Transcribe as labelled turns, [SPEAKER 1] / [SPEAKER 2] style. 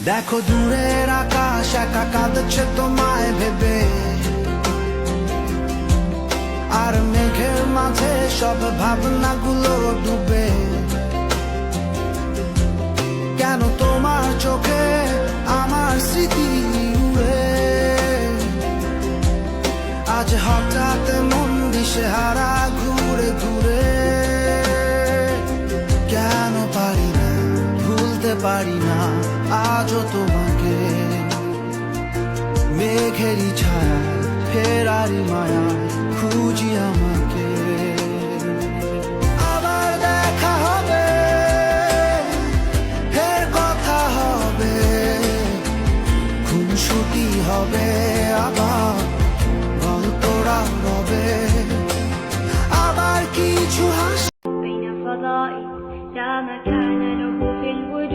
[SPEAKER 1] দেখো দূরের আকাশ একা কাঁদছে তোমায় ভেবে, আর মেঘের মাঝে সব ভাবনাগুলো ডুবে। কেন তোমার চোখে আমার স্মৃতি উড়ে, আজ হঠাৎ মন দিশেহারা ঘুরে ঘুরে। কেন পারি না ভুলতে পারি না আজও তোমাকে, মেঘেরই ছায়া ফেরারি মায়া খুঁজি আমাকে। আবার দেখা হবে, ফের কথা হবে, খুনসুটি হবে,